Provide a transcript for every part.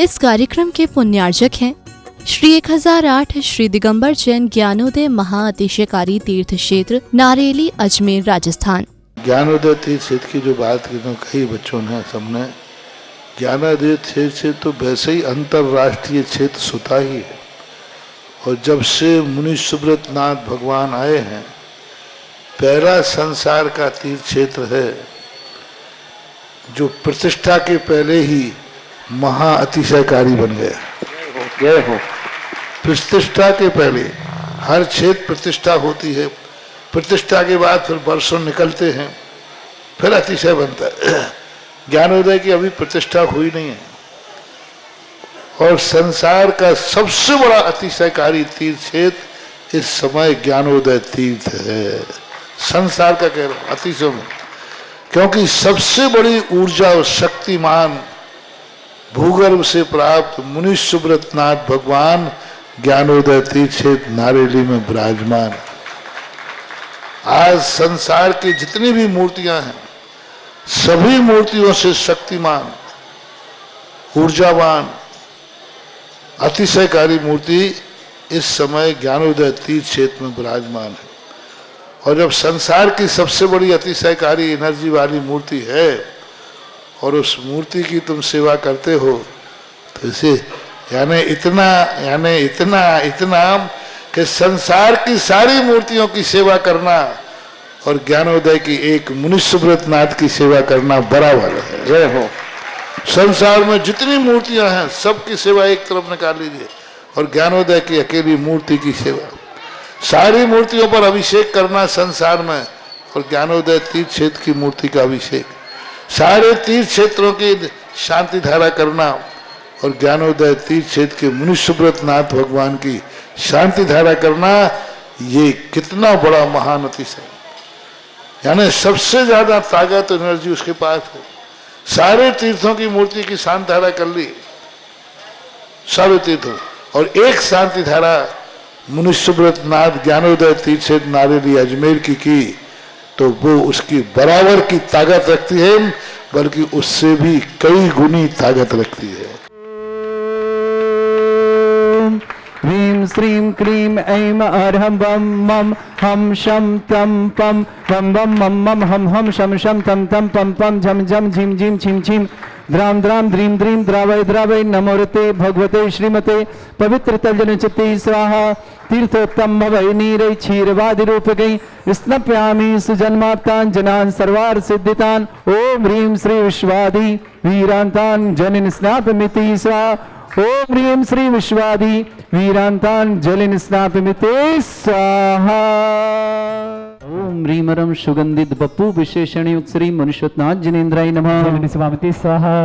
इस कार्यक्रम के पुण्यार्जक हैं श्री 1008 श्री दिगंबर जैन ज्ञानोदय महाअतिशयकारी तीर्थ क्षेत्र नारेली अजमेर राजस्थान। ज्ञानोदय तीर्थ क्षेत्र की जो बात कही बच्चों ने सबने, ज्ञानोदय क्षेत्र तो वैसे ही अंतरराष्ट्रीय क्षेत्र सुता ही है। और जब से मुनि सुब्रत नाथ भगवान आए हैं, पहला संसार का तीर्थ क्षेत्र है जो प्रतिष्ठा के पहले ही महाअतिशयकारी बन गया। प्रतिष्ठा के पहले हर क्षेत्र प्रतिष्ठा होती है, प्रतिष्ठा के बाद फिर वर्षों निकलते हैं, फिर अतिशय बनता है। ज्ञानोदय की अभी प्रतिष्ठा हुई नहीं है। और संसार का सबसे बड़ा अतिशयकारी तीर्थ क्षेत्र इस समय ज्ञानोदय तीर्थ है। संसार का कह रहा हूं अतिशय में, क्योंकि सबसे बड़ी ऊर्जा और शक्तिमान भूगर्भ से प्राप्त मुनि सुब्रत नाथ भगवान ज्ञानोदय तीर्थ क्षेत्र नारेली में विराजमान। आज संसार की जितनी भी मूर्तियां हैं, सभी मूर्तियों से शक्तिमान, ऊर्जावान, अतिशयकारी मूर्ति इस समय ज्ञानोदय तीर्थ क्षेत्र में विराजमान है। और जब संसार की सबसे बड़ी अतिशयकारी एनर्जी वाली मूर्ति है और उस मूर्ति की तुम सेवा करते हो, तो इसे यानी इतना कि संसार की सारी मूर्तियों की सेवा करना और ज्ञानोदय की एक मुनि सुब्रत नाथ की सेवा करना बराबर है। जय हो। संसार में जितनी मूर्तियां हैं सबकी सेवा एक तरफ निकाल लीजिए और ज्ञानोदय की अकेली मूर्ति की सेवा। सारी मूर्तियों पर अभिषेक करना संसार में और ज्ञानोदय तीर्थ क्षेत्र की मूर्ति का अभिषेक, सारे तीर्थ क्षेत्रों की शांति धारा करना और ज्ञानोदय तीर्थ क्षेत्र के मुनि सुब्रत नाथ भगवान की शांति धारा करना, ये कितना बड़ा महान अतिशय। यानी सबसे ज्यादा ताकत एनर्जी उसके पास है। सारे तीर्थों की मूर्ति की शांति धारा कर ली, सारे तीर्थों, और एक शांति धारा मुनि सुब्रत नाथ ज्ञानोदय तीर्थ क्षेत्र नारेली अजमेर की तो वो उसकी बराबर की ताकत रखती है, बल्कि उससे भी कई गुनी ताकत रखती है। ह्रीं श्रीं क्लीं ऐं अर्हं बम मम हम शम तम पम बम बम मम मम हम हम शम शम तम तम पम पम झम झम झिम झिम छिम छिम द्राम द्राम द्रीम द्रीम द्रावय द्रावय नमोरते भगवते श्रीमते पवित्र तर्जन चित्ते स्वाहा तीर्थोत्तम भवै नीरै क्षीरवादि रूप गई स्नप्यामि सुजन्माप्तान जनान सर्वार सिद्धितान ओम ह्रीं श्री विश्वादि वीरांतान जनन स्नापमिति स्वाहा ओम ह्रीं श्री विश्वादि वीरांतान जलिन स्नापमिते स्वाहा। ओम ह्रीमरम सुगंधित बप्पु विशेषण युक्त श्री मनुष्यनाथ जिनेन्द्राय नमः स्वाहा।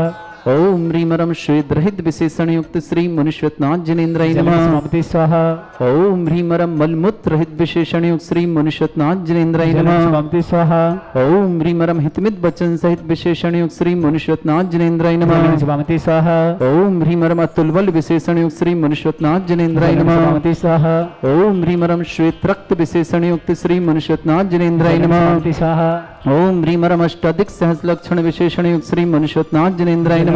ओम ह्रीमरम श्वेत रहित विशेषण युक्त श्री मनुष्यनाथ जिनेन्द्राय नमः स्वाहा। ओम ह्रीमरम मलमूत्र रहित विशेषण युक्त श्री मनुष्यनाथ जिनेन्द्राय नमः स्वाहा। ओम ह्रीमरम हितमित वचन सहित विशेषण युक्त श्री मनुष्यनाथ जिनेन्द्राय नमः स्वाहा। ओम ह्रीमरम अतुलबल विशेषण युक्त श्री मनुष्यनाथ जिनेन्द्राय नमः स्वाहा। ओम ह्रीमरम श्वेत रक्त विशेषण युक्त श्री मनुष्यनाथ जिनेन्द्राय नमः स्वाहा। ओम ह्रीमरम अष्टाधिक सहस्रलक्षण विशेषण युक्त श्री मनुष्यनाथ जिनेन्द्राय नमः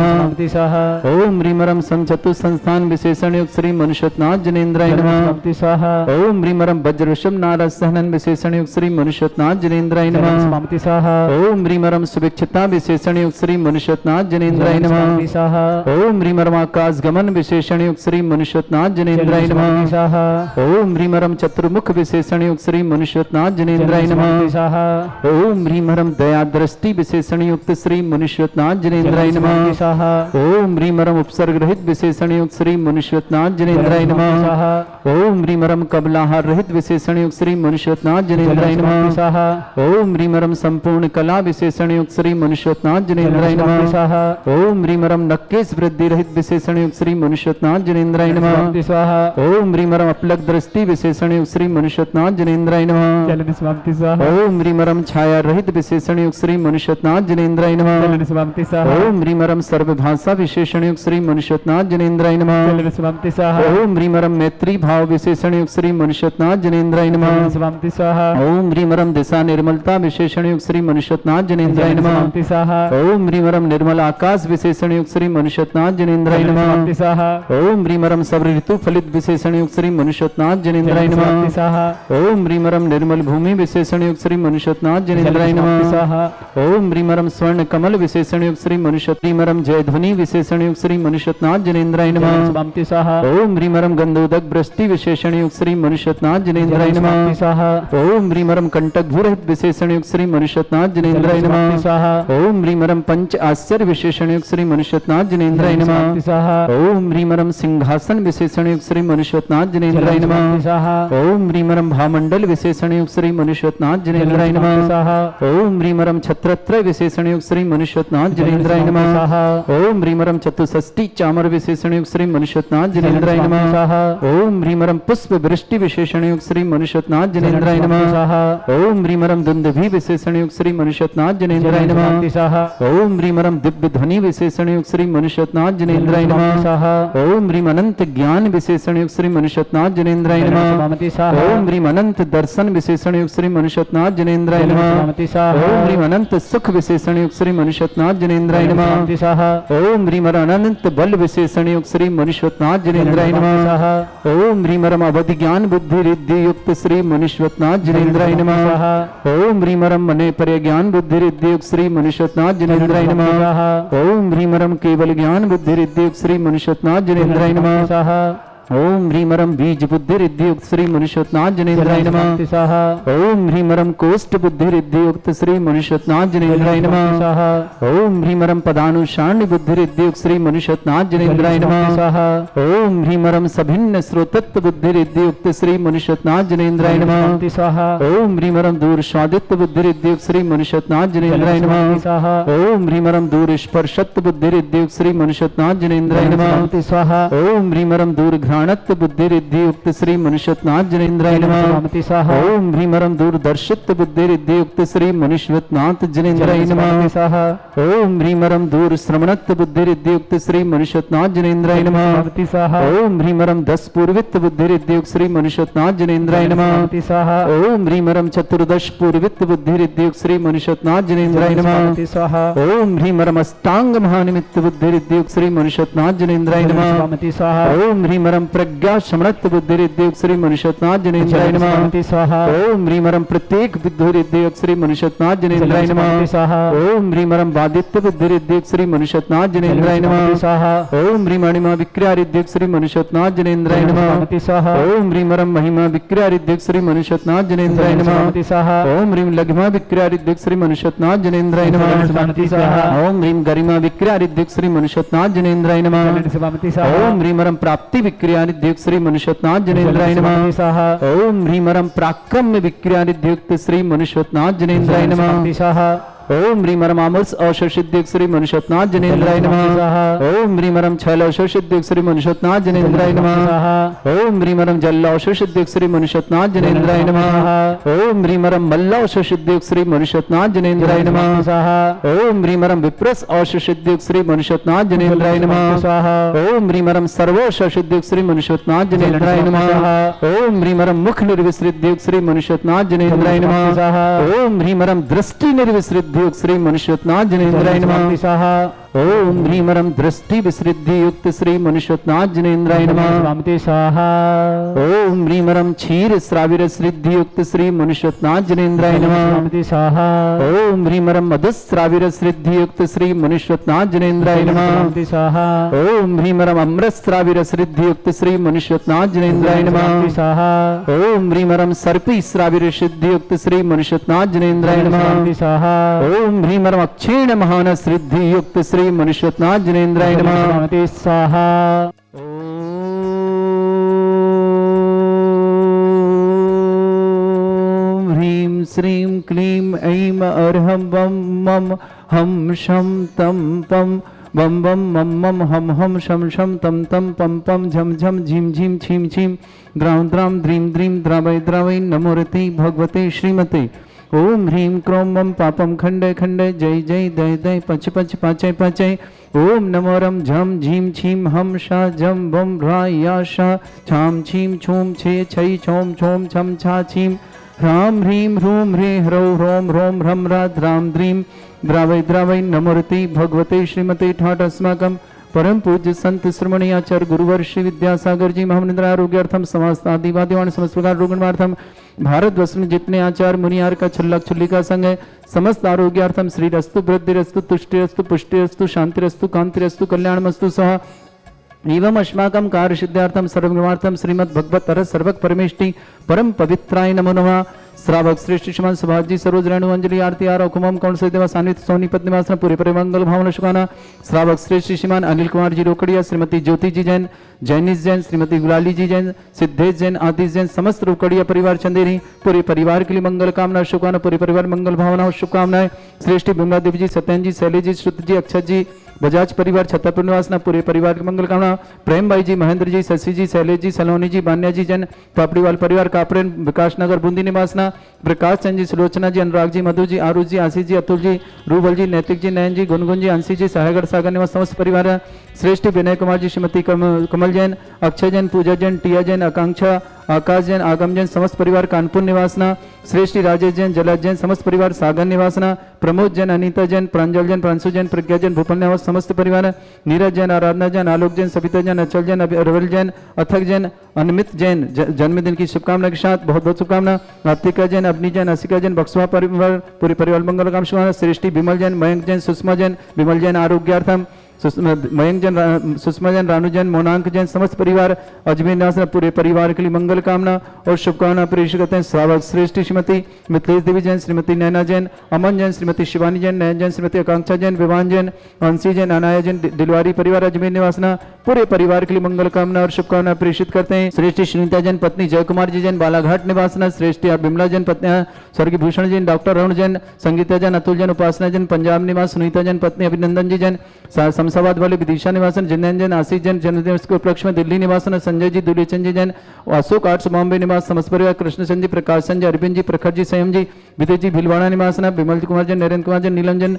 स्वाहा। ओम ह्रीमरम संचतु संस्थान विशेषण युक्त श्री मनुष्यनाथ जिनेन्द्राय नमः स्वाहा। ओम ह्रीमरम वज्रवृषभ नारद सहनन विशेषण युक्त श्री मनुष्यनाथ जिनेन्द्राय नमः स्वाहा। ओम ह्रीमरम सुभिक्षता विशेषण युक्त श्री मनुष्यनाथ जिनेन्द्राय नमः स्वाहा। ओम ह्रीमरम आकाश गमन विशेषण युक्त श्री मनुष्यनाथ जिनेन्द्राय नमः स्वाहा। ओम ह्रीमरम चतुर्मुख विशेषण युक्त श्री मनुष्यनाथ जिनेन्द्राय नमः स्वाहा। ओम ह्रीमरम दया दृष्टि विशेषण युक्त श्री मनुष्यनाथ जिनेन्द्राय नमः स्वाहा। ओम ह्रीमरम उपसर्ग रहित विशेषण युक्त श्री मनुष्यनाथ जिनेन्द्राय नमः स्वाहा। ओम ह्रीमरम कबलाहार रहित विशेषण युक्त श्री मनुष्यनाथ जिनेन्द्राय नमः स्वाहा। ओम ह्रीमरम संपूर्ण कला विशेषण युक्त श्री मनुष्यनाथ जिनेन्द्राय नमः स्वाहा। ओम ह्रीमरम नक्केश वृद्धि रहित विशेषण युक्त श्री मनुष्यनाथ जिनेन्द्राय नमः स्वाहा। ओम ह्रीमरम अपलक दृष्टि विशेषण युक्त श्री मनुष्यनाथ जिनेन्द्राय नमः। ओम ह्रीमरम छाया रहित विशेषण युक्त श्री मनुष्यनाथ जिनेन्द्राय नमः। ओम ह्रीमरम सर्वभाषा विशेषण युक्त श्री मनुष्यनाथ जनेन्द्राय नमः। शिवंति स्वाहा ओम ह्रीमरम मैत्री भाव विशेषण युक्त श्री मनुष्यनाथ जनेन्द्राय नमः। शिवंति स्वाहा ओम ह्रीमरम दिशा निर्मलता विशेषण युक्त श्री मनुष्यनाथ जनेन्द्राय नमः। शिवंति स्वाहा ओम ह्रीमरम निर्मल आकाश विशेषण युक्त श्री मनुष्यनाथ जनेन्द्राय नमः। शिवंति स्वाहा ओम ह्रीमरम सब ऋतु फलित विशेषण युक्त श्री मनुष्यनाथ जनेन्द्राय शिवंति नमः। स्वाहा ओम ह्रीमरम निर्मल भूमि विशेषण युक्त श्री मनुष्यनाथ जनेन्द्राय शिवंति नमः। स्वाहा ओम ह्रीमरम स्वर्ण कमल विशेषण युक्त श्री मनुष्य ह्रीमरम जय ध्वनि विशेषण युक्त श्री मनुष्यनाथ जनेन्द्राय नमः। शिवंति स्वाहा ओम ह्रीमरम गंधोदक वृष्टि विशेषण युक्त श्री मनुष्यनाथ जनेन्द्राय शिवंति नमः। स्वाहा ओम ह्रीमरम कंटक भूरहित विशेषण युक्त श्री मनुष्यनाथ जनेन्द्राय शिवंति नमः। स्वाहा ओम ह्रीमरम पंच आश्चर्य विशेषण युक्त श्री मनुष्यनाथ जनेन्द्राय शिवंति नमः। स्वाहा ओम ह्रीमरम सिंहासन विशेषण युक्त श्री मनुष्यनाथ जनेन्द्राय शिवंति नमः। स्वाहा ओम ह्रीमरम भामंडल विशेषण युक्त श्री मनुष्यनाथ जनेन्द्राय शिवंति नमः। स्वाहा ओम ह्रीमरम छत्रत्रय विशेषण युक्त श्री मनुष्यनाथ जनेन्द्राय शिवंति नमः। स्वाहा ओम ह्रीमरम चतुष्षष्टि चामर विशेषण युक्त श्री मनुष्यनाथ जनेन्द्राय शिवंति नमः। स्वाहा ओम ह्रीमरम पुष्प वृष्टि विशेषण युक्त श्री मनुष्यनाथ जनेन्द्राय शिवंति नमः। स्वाहा ओम ह्रीमरम दुंदुभि विशेषण युक्त श्री मनुष्यनाथ जनेन्द्राय नमः। शिवंति स्वाहा ओम ह्रीमरम दिव्य ध्वनि विशेषण युक्त श्री मनुष्यनाथ जनेन्द्राय शिवंति नमः। स्वाहा ओम ह्रीम अनंत ज्ञान विशेषण युक्त श्री मनुष्यनाथ जनेन्द्राय नमः। शिवंति स्वाहा ओम ह्रीम अनंत दर्शन विशेषण युक्त श्री मनुष्यनाथ जनेन्द्राय नमः। शिवंति स्वाहा ओम ह्रीम अनंत सुख विशेषण युक्त श्री मनुष्यनाथ जनेन्द्राय नमः। शिवंति स्वाहा ओम ह्रीमरम अनंत बल विशेषण युक्त श्री मनुष्यनाथ जनेन्द्राय नमः। ओम ह्रीमरम अवधि ज्ञान बुद्धि रिद्धि युक्त श्री मनुष्यनाथ जनेन्द्राय नमः। ओम ह्रीमरम मने पर ज्ञान बुद्धि रिद्धि युक्त श्री मनुष्यनाथ जनेन्द्राय नमः। ओम ह्रीमरम केवल ज्ञान बुद्धि रिद्धि युक्त श्री मनुष्यनाथ जनेन्द्राय नमः। ओम ह्रीमरम बीज बुद्धि रिद्धि युक्त श्री मनुष्यनाथ जनेन्द्राय नमः। ओम ह्रीमरम कोष्ठ बुद्धि रिद्धि युक्त श्री मनुष्यनाथ जनेन्द्राय नमः। ओम ह्रीमरम पदानुषाण्य बुद्धि रिद्धि युक्त श्री मनुष्यनाथ जनेन्द्राय नमः। ओम ह्रीमरम सभिन्न श्रोतत्व बुद्धि रिद्धि युक्त श्री मनुष्यनाथ जनेन्द्राय नमः। ओम ह्रीमरम दूर स्वादित्व बुद्धि रिद्धि युक्त श्री मनुष्यनाथ जनेन्द्राय नमः। ओम ह्रीमरम दूर स्पर्शत्व बुद्धि रिद्धि युक्त श्री मनुष्यनाथ जनेन्द्राय नमः। ओम ह्रीमरम दूर घ्राणत्व बुद्धि रिद्धि युक्त श्री मनुष्यनाथ जनेन्द्राय नमः। ओम ह्रीमरम दूरदर्शित्व बुद्धि रिद्धि युक्त श्री मनुष्यनाथ जनेन्द्राय नमः। ओम ह्रीमरम दूर श्रवणत्व बुद्धि रिद्धि युक्त श्री मनुष्यनाथ जनेन्द्राय नमः। ओम ह्रीमरम दस पूर्वित्व बुद्धि रिद्धि युक्त श्री मनुष्यनाथ जनेन्द्राय नमः। ओम ह्रीमरम चतुर्दश पूर्वित्व बुद्धि रिद्धि युक्त श्री मनुष्यनाथ जनेन्द्राय नमः। ओम ह्रीमरम अष्टांग महानिमित्त बुद्धि रिद्धि युक्त श्री मनुष्यनाथ जनेन्द्राय नमः। ओम ह्रीमरम प्रज्ञा समृत्त बुद्धि रिद्धि युक्त श्री मनुष्यनाथ जनेन्द्राय नमः। ओम ह्रीमरम प्रत्येक बुद्धि रिद्धि युक्त श्री मनुष्यनाथ जनेन्द्राय नमः। ओम ह्रीमरम बादित्य बुद्धि रिद्धि युक्त श्री मनुष्यनाथ जनेन्द्राय नमः। ओम ह्रीमणिमा विक्रिया रिद्धि युक्त श्री मनुष्यनाथ जनेन्द्राय नमः। ओम ह्रीमरम महिमा विक्रिया रिद्धि युक्त श्री मनुष्यनाथ जनेन्द्राय नमः। ओम ह्रीम लघिमा विक्रिया रिद्धि युक्त श्री मनुष्यनाथ जनेन्द्राय नमः। ओम ह्रीम गरिमा विक्रिया रिद्धि युक्त श्री मनुष्यनाथ जनेन्द्राय नमः। ओम ह्रीमरम प्राप्ति विक्रिया रिद्धि युक्त श्री मनुष्यनाथ जनेन्द्राय नमः। ओम ह्रीमरम पराक्रम्य विक्रिया रिद्धि युक्त श्री मनुष्यनाथ जनेन्द्राय नमः। ओम ह्रीमरम आमोस औषध सिद्धि श्री मनुष्यनाथ जनेन्द्राय नमः। ओम ह्रीमरम छैल औषध सिद्धि श्री मनुष्यनाथ जनेन्द्राय नमः। ओम ह्रीमरम जल औषध सिद्धि श्री मनुष्यनाथ जनेन्द्राय नमः। ओम ह्रीमरम मल्ल औषध सिद्धि श्री मनुष्यनाथ जनेन्द्राय नमः। ओम ह्रीमरम विप्रस औषध सिद्धि श्री मनुष्यनाथ जनेन्द्राय नमः। ओम ह्रीमरम सर्वौषध सिद्धि श्री मनुष्यनाथ जनेन्द्राय नमः। ओम ह्रीमरम मुख निर्विसृद्धि श्री मनुष्यनाथ जनेन्द्राय नमः। ओम ह्रीमरम दृष्टि निर्विसृद्धि श्री मनुष्यनाथ जनेन्द्राय नमः। ओम ह्रीमरम दृष्टि विसृद्धि युक्त श्री मनुष्यनाथ जनेन्द्राय नमः। ओम ह्रीमरम क्षीर श्राविर सिद्धि युक्त श्री मनुष्यनाथ जनेन्द्राय नमः। ओम ह्रीमरम मधुश्राविर सिद्धि युक्त श्री मनुष्यनाथ जनेन्द्राय नमः। ओम ह्रीमरम अमृत श्राविर सिद्धि युक्त श्री मनुष्यनाथ जनेन्द्राय नमः। ओम ह्रीमरम सर्पी श्राविर सिद्धि युक्त श्री मनुष्यनाथ जनेन्द्राय नमः। ओम ह्रीमरम अक्षीण महान सिद्धि युक्त श्री मनुष्यनाथ जनेन्द्राय नमः। स्वाहा। ओम ह्रीं श्रीं क्लीं ऐं अर्हं वं मं हम शं तं पं बम बम मम मम हम हम शम शम तम तम पम पम झम झम झीम झीम छीम छीम द्राम द्राम द्रीम द्रीम द्रावय द्रावय नमो रते भगवते श्रीमते ओम ह्रीं क्रों मम पापम खंडय खंडय जय जय दय दय पच पच पाचय पाचय ओम नमो रम झम झीम छीम हम शा जम बम रा या शा छाम छीम छूम छे छई छोम छोम छम छा छीम ह्राम ह्रीं ह्रूं ह्रे ह्रौ ह्रोम ह्रोम ह्रम रा द्राम द्रीम द्रावय द्रावय नमोरति भगवते श्रीमते ठाट अस्माकं परम पूज्य संत श्रमणी आचार्य गुरुवर श्री विद्यासागर जी महामनिंद्र आरोग्यार्थम समस्त आदिवादिवान समस्त प्रकार रोगनिवार्थम भारतवर्ष में जितने आचार्य मुनियार का छल्लक छुल्ली का संग है समस्त आरोग्यार्थम श्री रस्तु वृद्धि रस्तु तुष्टि रस्तु पुष्टि रस्तु शांति रस्तु कांति रस्तु कल्याणमस्तु सह एवं अस्माकं कार्य सिद्धार्थम सर्वनिवार्थम श्रीमद् भगवत अरस सर्वक परमेष्टि परम पवित्राय नमो नमः श्रावक श्रेष्ठ श्रीमान सुभाष जी सरोज रेणु अंजलि आरती आरो कुमम कौन से देवा सानिध्य सोनीपत निवास पूरे परिमंगल भावना शुकाना श्रावक श्रेष्ठ श्रीमान अनिल कुमार जी रोकड़िया श्रीमती ज्योति जी जैन जैनिस जैन श्रीमती गुलाली जी जैन सिद्धेश जैन आदिश जैन समस्त रोकड़िया परिवार चंदेरी पूरे परिवार के लिए मंगल कामना शुभकामना पूरे परिवार मंगल भावना और शुभकामनाएं श्रेष्ठ बिमला देवी जी सत्यन जी शैली जी श्रुत जी अक्षत जी बजाज परिवार छतरपुर निवासना पूरे परिवार की मंगल कामना प्रेम भाई जी महेंद्र जी शशि जी शैलेश जी सलोनी जी बान्या जी जैन पापड़ीवाल परिवार कापरेन विकास नगर बूंदी निवासना प्रकाश चंद जी सुलोचना जी अनुराग जी मधु जी आरुष जी आशीष जी अतुल जी रूबल जी नैतिक जी नयन जी गुनगुन जी अंशी जी साहेगढ़ सागर निवास समस्त परिवार श्रेष्ठ विनय कुमार जी श्रीमती कमल जैन अक्षय जैन पूजा जैन टिया जैन आकांक्षा आकाश जैन आगम जैन समस्त परिवार कानपुर निवासना श्रेष्ठ राजेश जैन जलज जैन समस्त परिवार सागर निवासना प्रमोद जैन अनीता जैन प्रांजल जैन प्रांशु जैन प्रज्ञा जैन भूपल निवास समस्त परिवार नीरज जैन आराधना जैन आलोक जैन सविता जैन अचल जैन अरवल जैन अथक जैन अनमित जैन जन्मदिन की शुभकामना के साथ बहुत बहुत शुभकामना आप्तिका जैन अवनी जैन असिका जैन बक्सवा परिवार पूरे परिवार मंगल काम शुभकामना श्रेष्ठी विमल जैन मयंक जैन सुषमा जैन विमल जैन आरोग्यार्थम मयंक जैन सुषमा जैन रानू जैन मोनांक जैन समस्त परिवार अजमेर निवास पूरे परिवार के लिए मंगल कामना और शुभकामना प्रेषित करते हैं श्रावक श्रेष्ठ श्रीमती मिथिलेश देवी जैन श्रीमती नैना जैन अमन जैन श्रीमती शिवानी जैन नयन जैन श्रीमती आकांक्षा जैन विवान जैन अंशी जैन अनाया जैन दिलवारी परिवार अजमेर निवासना पूरे परिवार के लिए मंगल कामना और शुभकामना प्रेषित करते हैं श्रेष्ठ सुनीता जैन पत्नी जय कुमार जी जैन बालाघाट निवासना श्रेष्ठ बिमला जैन पत्नी स्वर्गीय भूषण जैन डॉक्टर अरुण जैन संगीता जैन अतुल जैन उपासना जैन पंजाब निवास सुनीता जैन पत्नी अभिनंदन जी जैन शमशाबाद वाले विदिशा निवासन जिंदन जैन आशीष जैन जन्मदिन के उपलक्ष्य में दिल्ली निवासन संजय जी दुलेचंद जी जैन अशोक आर्ट्स बॉम्बे निवास समस्त परिवार कृष्णचंद जी प्रकाश चंद जी अरविंद जी प्रखर जी संयम जी विजय जी भिलवाड़ा निवासना विमल कुमार जैन नरेंद्र कुमार जैन नीलम जैन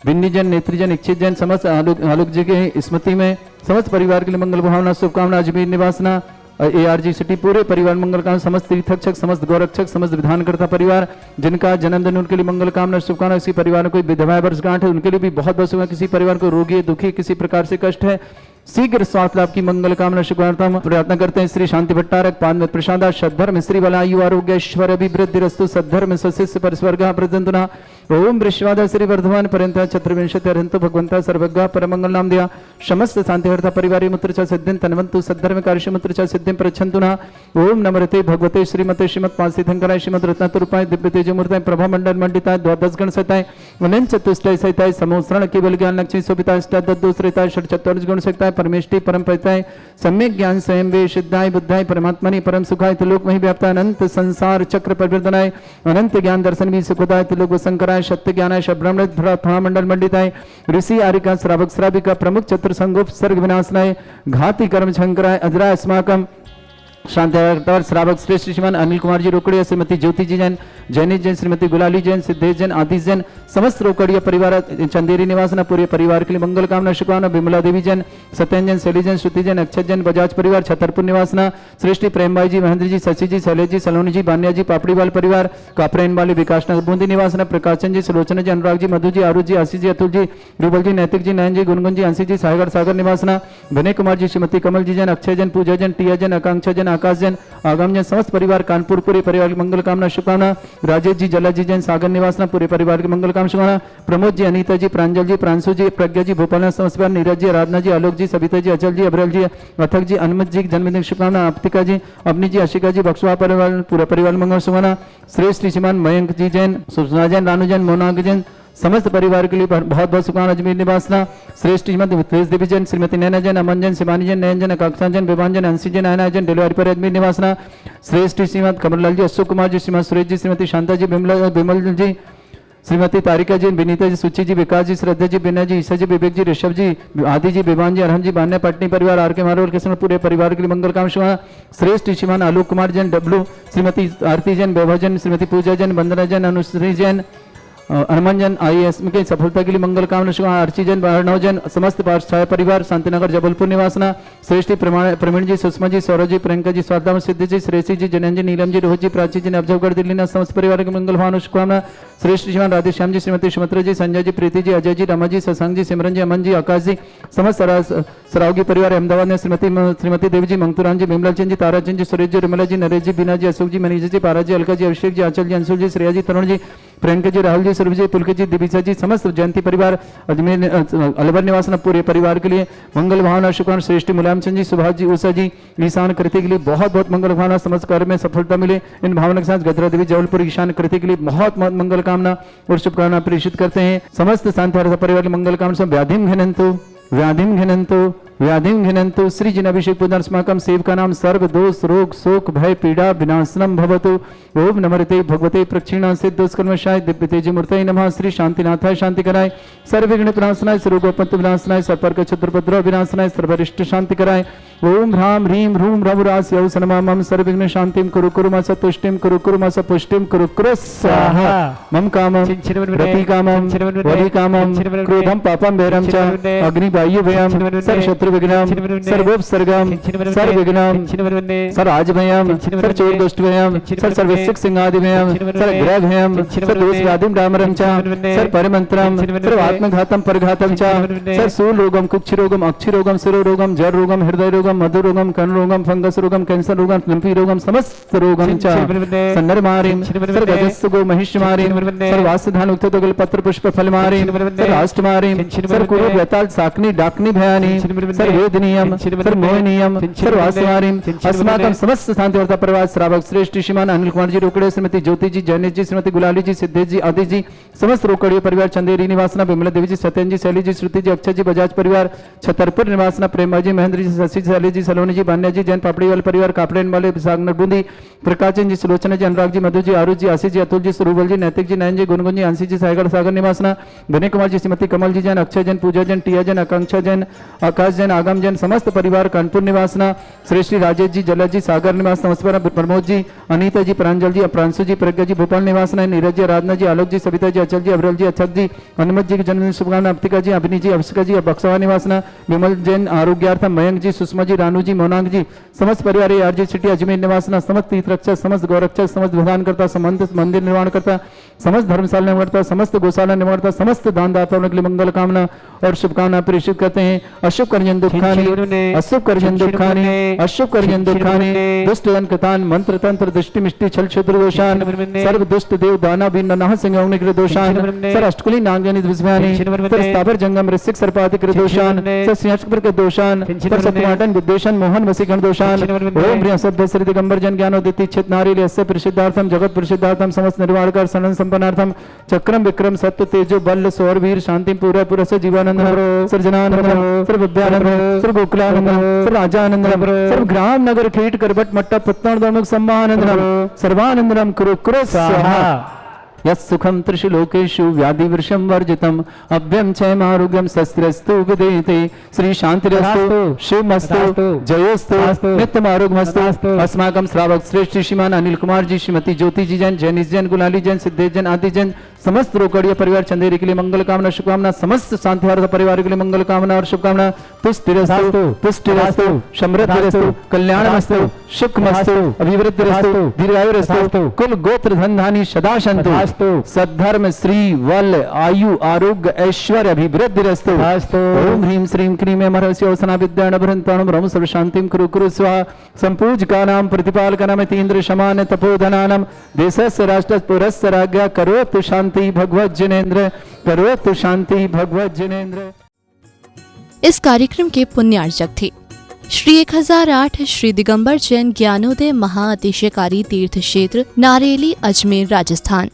बिन्नी जैन नेत्री जैन इच्छित जैन समस्त आलोक जी के स्मृति में समस्त परिवार के लिए मंगल भावना शुभकामना अजमेर निवासना ARG सिटी पूरे परिवार मंगल कामना समस्त तीर्थक्षक समस्त गौरक्षक समस्त विधानकर्ता परिवार जिनका जन्मदिन उनके लिए मंगल कामना शुभकामना किसी परिवार में कोई विधवा वर्षगांठ है उनके लिए भी बहुत बहुत शुभकामना किसी परिवार को रोगी दुखी किसी प्रकार से कष्ट है शीघ्र स्वास्थ्य लाभ की मंगल कामना शुभकामना प्रार्थना करते हैं श्री शांति भट्टारक पाद में प्रसादा सद्धर्म श्री बलायु आरोग्य ऐश्वर्य अभिवृद्धि रस्तु सद्धर्म सशिष्य परस्वर्ग प्रजंतुना ओम वृश्वादा श्री वर्धमान पर्यंत चतुर्विंशति अरहंत भगवंता सर्वज्ञ परमंगल नाम दिया समस्त शांतिहर्ता परिवारी मुत्र च सिद्धिं तन्वन्तु सद्धर्म कार्य मुत्र च सिद्धिं प्रच्छन्तुना ओम नमरते भगवते श्रीमते श्रीमत् पांच तीर्थंकराय श्रीमद् रत्नातुरूपाय दिव्य तेजमूर्ताय प्रभा मंडल मंडिताय द्वादश गण सहिताय अनंत चतुष्टय सहिताय समोसरण केवल ज्ञान लक्ष्मी शोभिताय अष्टादशोत्तराय षट चतुर्दश गुण सहिताय परमेष्टि परम परिताय सम्यक ज्ञान स्वयं वे सिद्धाय बुद्धाय परमात्मनि परम सुखाय त्रिलोक वही व्याप्ता अनंत संसार चक्र परिवर्तनाय अनंत ज्ञान दर्शन भी सुखदाय त्रिलोक शंकराय सत्य ज्ञानाय ब्रह्म मंडल मंडिताय ऋषि आरिका श्रावक श्राविका प्रमुख चतुर संगोप सर्ग विनाशनाय घाति कर्म शंकराय अजराय अस्माकम शांति श्रावक श्रेष्ठ श्रीमान अनिल कुमार जी रोकड़िया श्रीमती ज्योति जी जैन जैनिश जैन श्रीमती गुलाली जैन सिद्धेश जैन आदिश जैन समस्त रोकड़िया परिवार चंदेरी निवासना पूरे परिवार के लिए मंगल कामना शुभकामना विमला देवी जैन सत्यन जैन शैली जैन श्रुति जैन अक्षत जैन बजाज परिवार छतरपुर निवासना श्रेष्ठी प्रेम भाई जी महेंद्र जी शशि जी शैलेश जी सलोनी जी बान्या जी पापड़ीवाल परिवार कापरेन वाले विकास नगर बूंदी निवासना प्रकाशन जी सुलोचना जी अनुराग जी मधु जी आरुष जी आशीष जी अतुल जी रूबल जी नैतिक जी नयन जी गुनगुन जी अंशी जी साहेगढ़ सागर निवासना विनय कुमार जी श्रीमती कमल जी जैन अक्षय जैन पूजा जैन टिया जैन आकांक्षा जैन आकाश जैन आगम जैन समस्त परिवार कानपुर पूरे परिवार की मंगल कामना शुभकामना राजेश जी जला जी जैन सागर निवासना पूरे परिवार की मंगल कामना शुभकामना प्रमोद जी अनीता जी प्रांजल जी प्रांशु जी प्रज्ञा जी भोपाल समस्त परिवार नीरज जी आराधना जी आलोक जी सविता जी अचल जी अबरल जी अथक जी अनुमत जी जन्मदिन शुभकामना आपतिका जी अवनी जी आशिका जी बक्सवा परिवार पूरा परिवार मंगल शुभकामना श्रेष्ठ श्रीमान मयंक जी जैन सुषमा जैन रानू जैन मोनांक जैन समस्त परिवार के लिए बहुत बहुत शुभकामना अजमेर निवासना श्रेष्ठ श्रीमती मिथिलेश देवी जैन श्रीमती नैना जैन अमन जैन शिवानी जैन नयन जैन आकांक्षा जैन विवान जैन अंशी जैन आयना जैन डिलवारी पर अजमेर निवासना श्रेष्ठ श्रीमद कमललाल जी अशोक कुमार जी श्रीमती सुरेश जी श्रीमती शांता जी विमल जी श्रीमती तारिका जी, विनीता जी, सुची जी, विकास जी, श्रद्धा जी, बिना जी, ईशा जी, विवेक जी, ऋषभ जी, आदि जी, विवान जी, अरहम जी, बान्या पटनी परिवार, आर के मारोल के पूरे परिवार के लिए मंगल कामना। श्रेष्ठ श्रीमान आलोक कुमार जैन डब्लू, श्रीमती आरती जैन, वैभव जैन, श्रीमती पूजा जैन, वंदना जैन, अनुश्री जैन, हनुमान जैन IAS की सफलता के लिए मंगल कामना शुभ। अर्ची जैन, अर्णव जैन, समस्त पाठशाला परिवार, शांतिनगर जबलपुर निवासना। श्रेष्ठी प्रवीण जी, सुषमा जी, सौरभ जी, प्रियंका जी, स्वादाम सिद्धि जी, श्रेषी जी, जनन जी, नीलम जी, रोहित जी, प्राची जी, अफजलगढ़ दिल्ली समस्त परिवार के मंगल भावना शुभकामना। श्रेष्ठ श्रीमान राधेश्याम जी, श्रीमती सुमित्रा जी, संजय जी, प्रीति जी, अजय जी, रमा जी, शशांक जी, सिमरन जी, अमन जी, आकाश जी, समस्त सरावगी परिवार अहमदाबाद में श्रीमती देवी जी, मंगतूराम जी, विमला चंद जी, तारा चंद जी, सुरेश जी, रिमला जी, नरेश जी, बीना जी, अशोक जी, मनीष जी, पारा जी, अलका जी, अभिषेक जी, आंचल जी, अंशुल जी, श्रेया जी, तरुण जी, प्रियंका जी, राहुल जी, सुरभि जी, पुलकित जी, दिविसा जी, समस्त जयंती परिवार अजमेर अलवर निवास पूरे परिवार के लिए मंगल भावना शुभकामना। श्रेष्ठी मुलायम चंद जी, सुभाष जी, उषा जी, ईशान कृति के लिए बहुत बहुत मंगल भावना, समस्त कार्य में सफलता मिले। इन भावना के साथ गजरा देवी जबलपुर ईशान कृति के लिए बहुत बहुत मंगल कामना और शुभकामना प्रेषित करते हैं। समस्त शांति परिवार की मंगल कामना। व्याधिम घिनंतु व्याधिम घिनंतु व्याधिम घिनंतु श्री जिन अभिषेक पूजन स्माकम सेव का नाम सर्व दोष रोग शोक भय पीड़ा विनाशनम भवतु। ओम नमस्ते भगवते प्रक्षिणा सिद्धस्कर्मशाय दिव्य तेज मूर्तये नमः। श्री शांतिनाथाय शांति कराय, सर्वविघ्न विनाशनाय, सर्वोपत्ति विनाशनाय, सर्पर्क क्षत्रपद्रव विनाशनाय, सर्वरिष्ट शांति कराय। ओम ह्राम ह्रीम ह्रूम रघुरास यौसनमं सर्वविघ्न शांतिम कुरु कुरु मस तुष्टिम कुरु कुरु मस पुष्टिम कुरु कुरु स्वाहा। मम कामं रति कामं वदि कामं क्रोधं पापं भैरं च अग्निवायु भयं सर्वशत्रु विघ्नं सर्वोपसर्गं सर्वविघ्नं सर्वराजभयं सर्वचोर दुष्ट भयं सर्वसिक सिंहादि भयं सर्वग्रह भयं सर्वदोषव्याधिं डामरं च सर्वपरिमन्त्रं सर्वात्मघातं परघातं च सर्वशूल रोगं कुक्षि रोगं अक्षि रोगं शिरो रोगं जर रोगं हृदय रोगं मधु रोगं कर्ण रोगं फंगस रोगं कैंसर रोगं लंपी रोगं समस्त रोगं च सन्नरमारिं सर्वगजस्सुगो महिषमारिं सर्वास्यधान उत्तोगल पत्र पुष्प फलमारिं सर्वाष्टमारिं सर्वकुरु व्यताल साकनी डाकनी भयानि सर्ववेदनीयं सर्वमोहनीयं सर्वास्मारिं अस्माकं समस्त शांतिवर्ता परिवार श्रावक श्रेष्ठ श्रीमान अनिल कुमार जी रोकड़े, श्रीमती ज्योति जी, जैनेश जी, श्रीमती गुलाली जी, सिद्धेश जी, आदि जी, समस्त रोकड़िया परिवार चंदेरी निवासना, विमला देवी जी, सत्यन जी, शैली जी, श्रुति जी, अक्षय जी, बजाज परिवार छतरपुर निवासना, प्रेमा जी, महेंद्र जी, शशि शैली जी, सलोनी जी, बान्या जी, जैन पापड़ी वाले परिवार कापड़ेन वाले सागनर बूंदी, प्रकाशन जी, सुलोचना जी, अनुराग जी, मधु जी, आरुष जी, आशीष जी, अतुल जी, सुरुबल जी, नैतिक जी, नयन जी, गुनगुन जी, आंसी जी, सागर सागर निवासना, विनय कुमार जी, श्रीमती कमल जी, जैन अक्षय जैन, पूजा जैन, टिया जैन, आकांक्षा जैन, आकाश जैन, आगम जैन, समस्त परिवार कानपुर निवासना, श्रेष्ठी राजेश जी, जलज जी, सागर निवास, समस्त प्रमोद जी, अनीता जी, प्रांजल जी, प्रांशु जी, प्रज्ञा जी, भोपाल निवासना, नीरज जी, आराधना जी, आलोक जी, सविता जी, अचल जी, अभरल जी, अक्षत जी, हनुमत जी की जन्मदिन शुभकामना, अप्तिका जी, अभिनी जी, अभिषिका जी, बक्सवा निवासना, विमल जैन, आरोग्यार्थम मयंक जी, सुषमा जी, रानू जी, मोनांग जी, समस्त परिवार आरजी सिटी अजमेर निवासना, समस्त तीर्थरक्षक, समस्त गौरक्षक, समस्त विधान करता, समस्त मंदिर निर्माण करता, समस्त धर्मशाला निर्माण करता, समस्त गौशाला निर्माण करता, समस्त दानदाताओं के लिए मंगल कामना और शुभकामना प्रेषित करते हैं। अशुभ कर्जन दुखानि अशुभ कर्जन दुखानि अशुभ कर्जन दुखानि दुष्ट जन कृतान मंत्र तंत्र दृष्टि मिष्टि छल छुद्र दोषान सर्व दुष्ट देव दाना बिन नह सिंह अग्नि दोषान सर अष्टकुली नागजनित विस्मयानि सर स्थावर जंगम ऋषिक सर्पाधिक दोषान सर सिंहस्कर के दोषान सर सत्यमाटन विद्वेषण मोहन वसीकरण दोषान ओम प्रिय सद्य श्री दिगंबर जन ज्ञानोदिति चित नारी यस्य प्रसिद्धार्थम जगत प्रसिद्धार्थम समस्त निर्वाणकर सनन संपन्नार्थम चक्रम विक्रम सत्य तेजो बल सौर वीर शांति पूरा पूरा से जीवानंद सर्जनानंद सर्व विद्यानंद सर्व गोकुलानंद सर्व राजानंद सर्व ग्राम नगर खेट करबट मट्टा पत्तन धर्मक सम्मानंदनम सर्वानंदनम कुरु कुरु स्वाहा यत्सुखम त्रिशुलोकेषु व्याधिवृषं वर्जितम् अभ्यं क्षयमारोग्यं शस्त्रस्तु विदेते श्री शांतिरस्तु शिवमस्तु जयोस्तु नित्यमारोग्यमस्तु। अस्माकं श्रावक श्रेष्ठ श्रीमान अनिल कुमार जी, श्रीमती ज्योति जी जैन, जैनिश जैन, गुलाली जैन, सिद्धेश जैन, आदि जैन, समस्त रोकड़िया परिवार चंदेरी के लिए मंगल कामना शुभकामना, समस्त शांतिहार परिवार के लिए मंगल कामना और शुभकामना। तुष्टिरस्तु पुष्टिरस्तु समृद्धिरस्तु कल्याणमस्तु सुखमस्तु अभिवृद्धिरस्तु दीर्घायुरस्तु कुल गोत्र धन धानी सदा सन्तु सद्धर्म श्री वल आयु आरोग्य ऐश्वर्य अभिवृद्धिरस्तु। ओम ह्रीं श्रीं क्रीं अमरस्य औसना विद्या नभरन्ताणं ब्रह्म सर्व शांतिं कुरु कुरु स्वाहा। संपूज्यकानां प्रतिपालकानां तीन्द्र समान तपोधनानां देशस्य राष्ट्रस्य पुरस्य राज्ञा करोतु शांति भगवत जिनेन्द्र करोतु शांति भगवत जिनेन्द्र। इस कार्यक्रम के पुण्यार्जक थे श्री 1008 श्री दिगंबर जैन ज्ञानोदय महाअतिशयकारी तीर्थ क्षेत्र नारेली अजमेर राजस्थान।